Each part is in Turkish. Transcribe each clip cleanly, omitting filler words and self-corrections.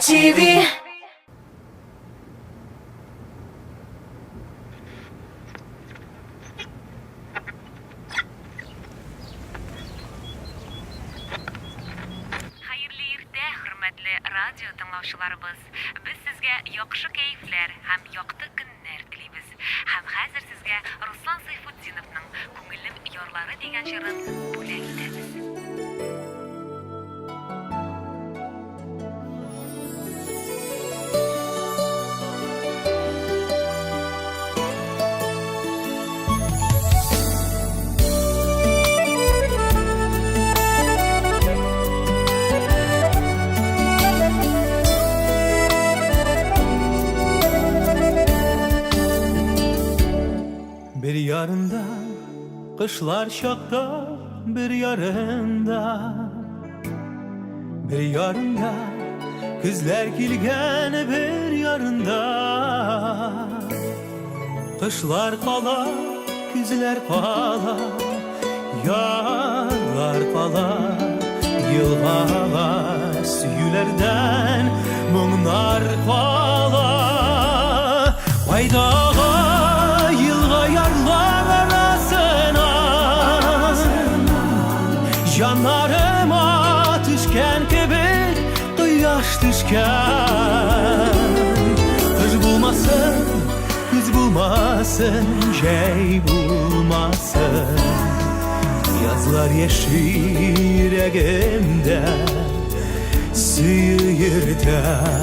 MTV. Hayırlı irte, hürmetli radyo dinlawçylarybız. Biz sizge ýokşy keyifler hem ýokdy günler dileybiz. Hem häzir sizge Ruslan Sayfutdinovnyň Köňülim ýorlary diýen şeýrin bulen ederiz. Bir yarında kışlar şakta, bir yarında, bir yarında kızlar kilgen, bir yarında. Kışlar kala, kızlar kala, yarlar kala, yılğa süyülerden muңlar kala. Vaydağa yılğa yarlar arasına, yanlarıma düşken gibi kıyaş düşken. Kız bulmasın, kız bulmasın, şey bulmasın. Yazlar yeşil yüreğimde sıyırdan.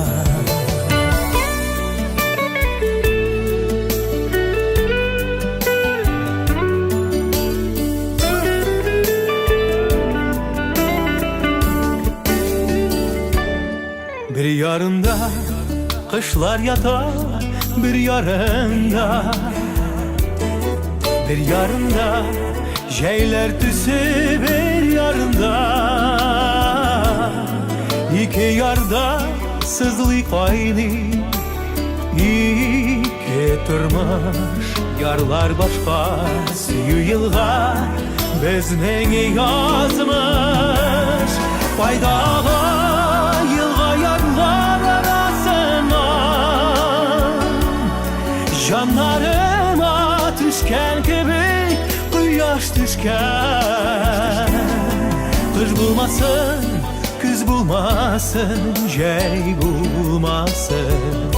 Bir yarında kışlar yatar, bir yarında, bir yarında şeyler tüsü, bir yarında. İki yarda sızlı kaydı, iki turmuş yarlar başka. Süyü yılğa bezmeni yazmış. Faydağa yılğa yarlar arasına, yanlarıma düşken gibi kıyaş düşken. Kız bulmasın, kız bulmasın, şey bulmasın.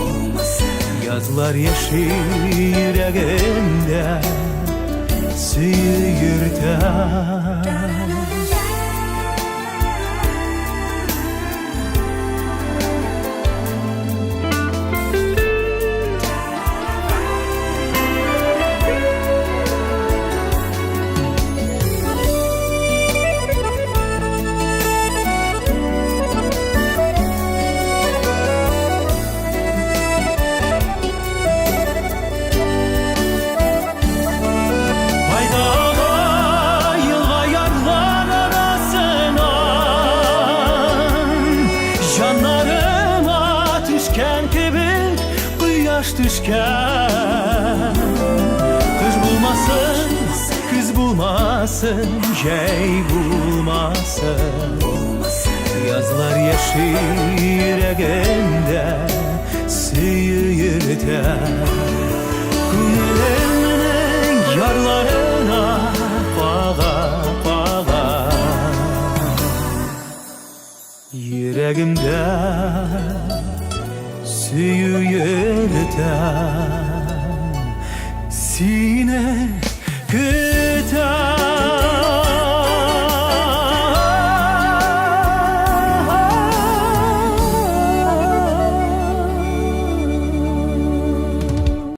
Yazlar yeşil yüreğimde sıyırdan. Düşken. Kız bulmasın, kız bulmasın, şey bulmasın. Yazlar yeşil yüreğimde sıyırdan. Köňülimin yarlarına bağa bağa, yüreğimde süyüyerden sine kıta.